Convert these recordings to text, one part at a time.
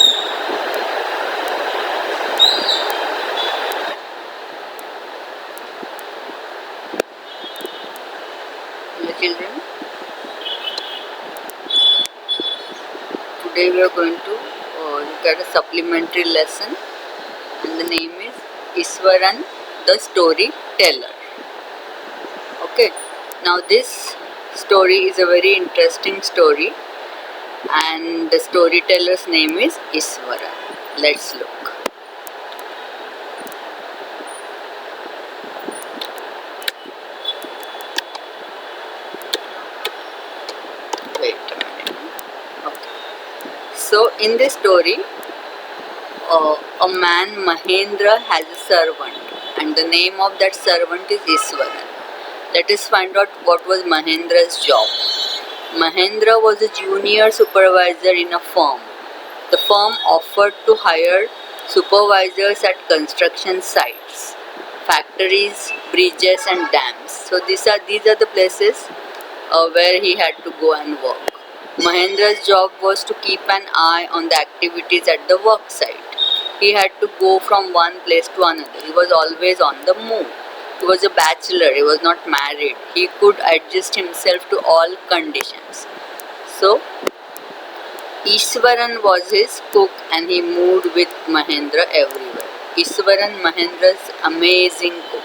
Dear children, today we are going to look at a supplementary lesson, and the name is Iswaran the Storyteller. Okay, now this story is a very interesting story, and the storyteller's name is Iswaran. Let's look. Wait a minute. Okay. So in this story, a man Mahendra has a servant, and the name of that servant is Iswaran. Let us find out what was Mahendra's job. Mahendra was a junior supervisor in a firm. The firm offered to hire supervisors at construction sites, factories, bridges and dams. So these are the places where he had to go and work. Mahendra's job was to keep an eye on the activities at the work site. He had to go from one place to another. He was always on the move. He was a bachelor, he was not married. He could adjust himself to all conditions. So, Iswaran was his cook and he moved with Mahendra everywhere. Iswaran, Mahendra's amazing cook.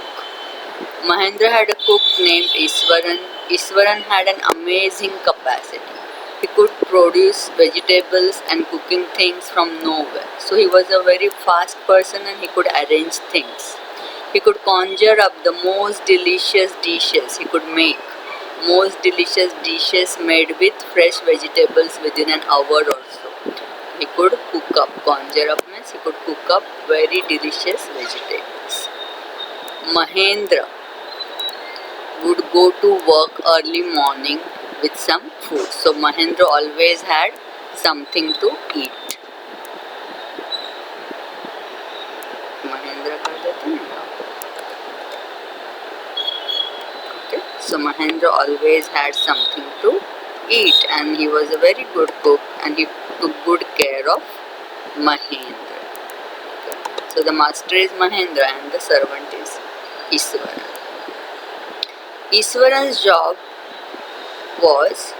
Mahendra had a cook named Iswaran. Iswaran had an amazing capacity. He could produce vegetables and cooking things from nowhere. So he was a very fast person and he could arrange things. He could conjure up the most delicious dishes he could make. Most delicious dishes made with fresh vegetables within an hour or so. He could cook up. Conjure up means he could cook up very delicious vegetables. Mahendra would go to work early morning with some food. So Mahendra always had something to eat. Mahendra कर देते हैं ना. Okay. So Mahendra always had something to eat, and he was a very good cook, and he took good care of Mahendra. Okay. So the master is Mahendra and the servant is Iswaran. Iswaran's job was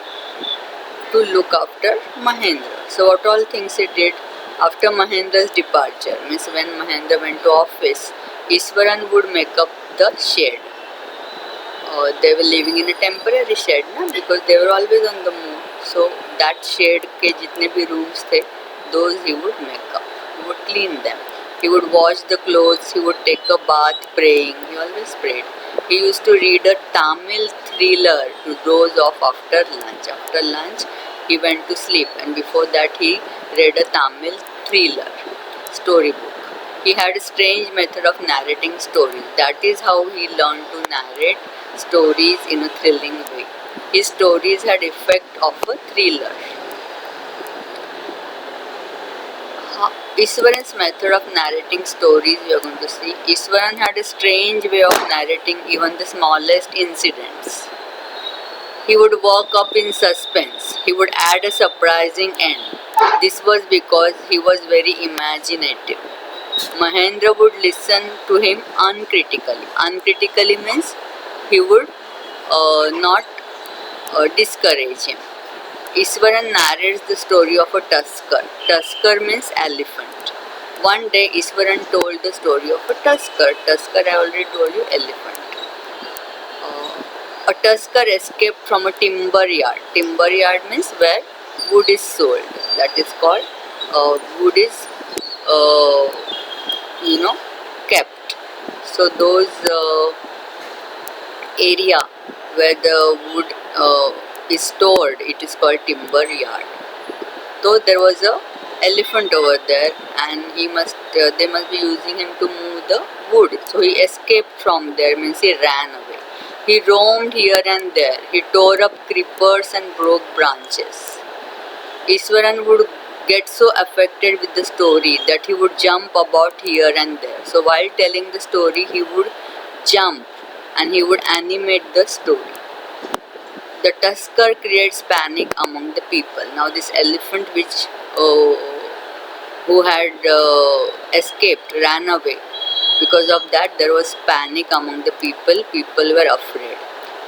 to look after Mahendra. So what all things he did after Mahendra's departure, means when Mahendra went to office, Iswaran would make up the shed. They were living in a temporary shed na, because they were always on the move. So that shed के जितने भी rooms थे, those he would make up. He would clean them. He would wash the clothes. He would take a bath praying. He always prayed. He used to read a Tamil thriller to doze off after lunch. After lunch, he went to sleep, and before that, he read a Tamil thriller storybook. He had a strange method of narrating stories. That is how he learned to narrate stories in a thrilling way. His stories had effect of a thriller. Iswaran's method of narrating stories we are going to see. Iswaran had a strange way of narrating even the smallest incidents. He would work up in suspense. He would add a surprising end. This was because he was very imaginative. Mahendra would listen to him uncritically. Uncritically means he would not discourage him. Iswaran narrates the story of a tusker. Tusker means elephant. One day Iswaran told the story of a tusker. Tusker, I already told you, elephant. A tusker escaped from a timber yard. Timber yard means where wood is sold. That is called wood is kept. So those area where the wood is stored, it is called timber yard. So there was a elephant over there, and they must be using him to move the wood. So he escaped from there, means he ran away. He roamed here and there. He tore up creepers and broke branches. Iswaran would get so affected with the story that he would jump about here and there. So while telling the story, he would jump and he would animate the story. The tusker creates panic among the people. Now this elephant which who had escaped, ran away. Because of that, there was panic among the people. People were afraid.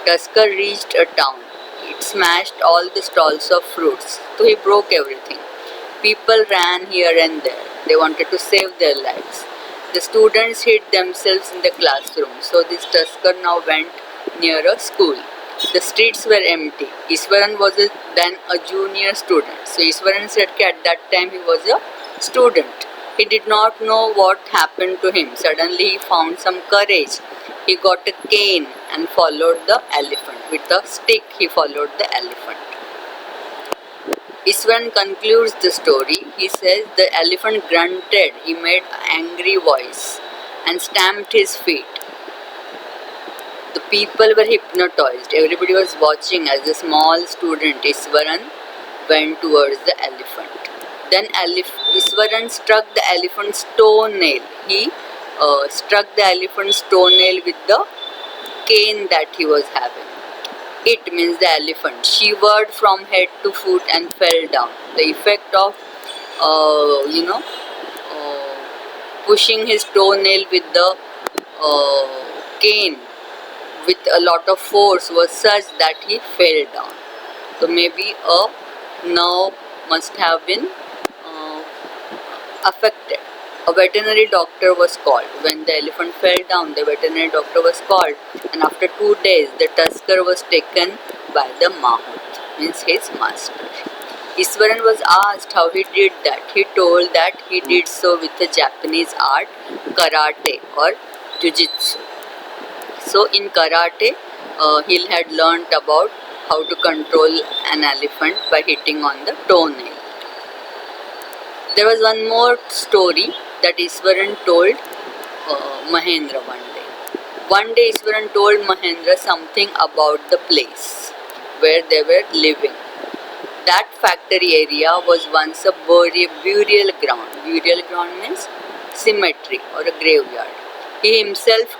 Tusker reached a town. It smashed all the stalls of fruits, so he broke everything. People ran here and there. They wanted to save their lives. The students hid themselves in the classroom, so this Tusker now went near a school. The streets were empty. Iswaran was then a junior student. So Iswaran said that at that time he was a student. He did not know what happened to him. Suddenly he found some courage. He got a cane and followed the elephant. With a stick he followed the elephant. Iswaran concludes the story. He says the elephant grunted. He made an angry voice and stamped his feet. The people were hypnotized. Everybody was watching as the small student Iswaran went towards the elephant. Then Iswaran struck the elephant's toenail. He struck the elephant's toenail with the cane that he was having. It means the elephant shivered from head to foot and fell down. The effect of, pushing his toenail with the cane with a lot of force was such that he fell down. So maybe a nerve must have been affected. A veterinary doctor was called. When the elephant fell down, the veterinary doctor was called, and after 2 days, the Tusker was taken by the Mahout, means his master. Iswaran was asked how he did that. He told that he did so with the Japanese art, karate or jujitsu. So in karate, he had learnt about how to control an elephant by hitting on the toenail. There was one more story that Iswaran told Mahendra one day. One day Iswaran told Mahendra something about the place where they were living. That factory area was once a burial ground. Burial ground means cemetery or a graveyard. He himself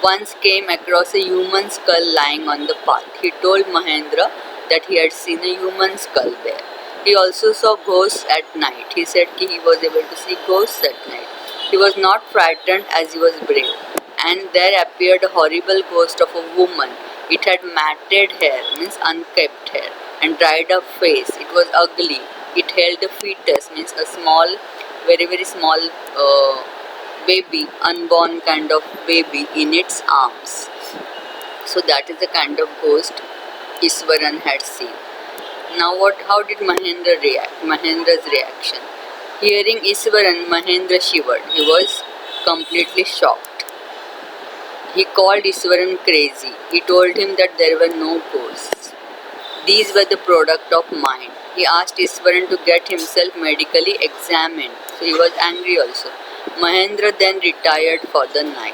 once came across a human skull lying on the path. He told Mahendra that he had seen a human skull there. He also saw ghosts at night. He said he was able to see ghosts at night. He was not frightened as he was brave. And there appeared a horrible ghost of a woman. It had matted hair, means unkempt hair, and dried up face. It was ugly. It held a fetus, means a small, very very small baby, unborn kind of baby in its arms. So that is the kind of ghost Iswaran had seen. Now how did Mahendra react? Mahendra's reaction. Hearing Iswaran, Mahendra shivered. He was completely shocked. He called Iswaran crazy. He told him that there were no ghosts. These were the product of mind. He asked Iswaran to get himself medically examined. So he was angry also. Mahendra then retired for the night.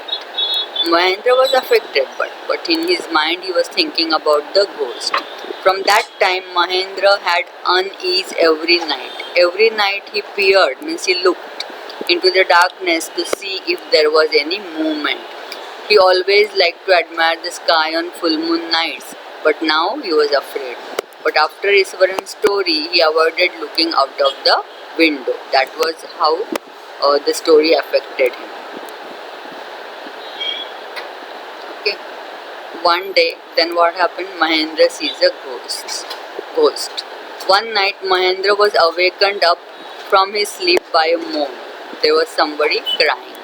Mahendra was affected, but in his mind he was thinking about the ghost. From that time, Mahendra had unease every night. Every night he peered, means he looked into the darkness to see if there was any movement. He always liked to admire the sky on full moon nights, but now he was afraid. But after Iswaran's story, he avoided looking out of the window. That was how the story affected him. Okay. One day, then what happened? Mahendra sees a ghost. One night, Mahendra was awakened up from his sleep by a moan. There was somebody crying.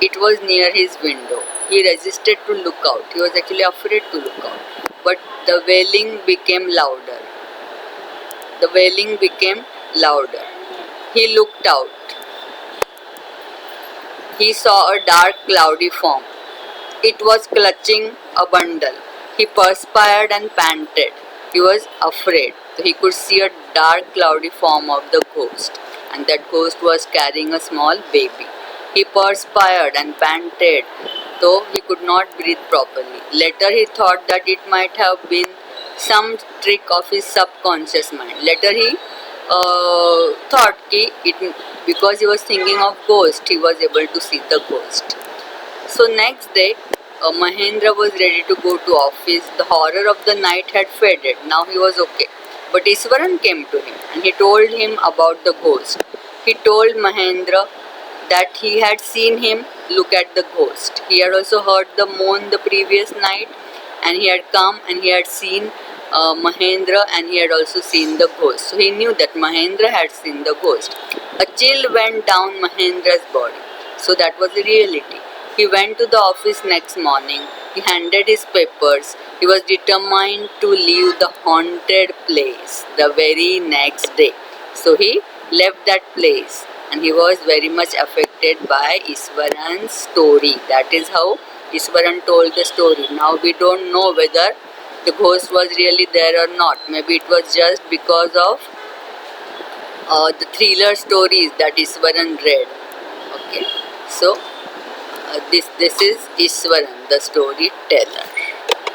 It was near his window. He resisted to look out. He was actually afraid to look out. But the wailing became louder. The wailing became louder. He looked out. He saw a dark, cloudy form. It was clutching a bundle. He perspired and panted. He was afraid. So he could see a dark, cloudy form of the ghost, and that ghost was carrying a small baby. He perspired and panted, though he could not breathe properly. Later he thought that it might have been some trick of his subconscious mind. Later he thought because he was thinking of ghost, he was able to see the ghost. So next day, Mahendra was ready to go to office. The horror of the night had faded. Now he was okay. But Iswaran came to him and he told him about the ghost. he told Mahendra that he had seen him look at the ghost. He had also heard the moan the previous night, and he had come and he had seen Mahendra, and he had also seen the ghost. So he knew that Mahendra had seen the ghost. A chill went down Mahendra's body. So that was the reality. He went to the office next morning. He handed his papers. He was determined to leave the haunted place the very next day. So he left that place, and he was very much affected by Iswaran's story. That is how Iswaran told the story. Now we don't know whether the ghost was really there or not. Maybe it was just because of the thriller stories that Iswaran read. Okay, so this is Iswaran, the storyteller.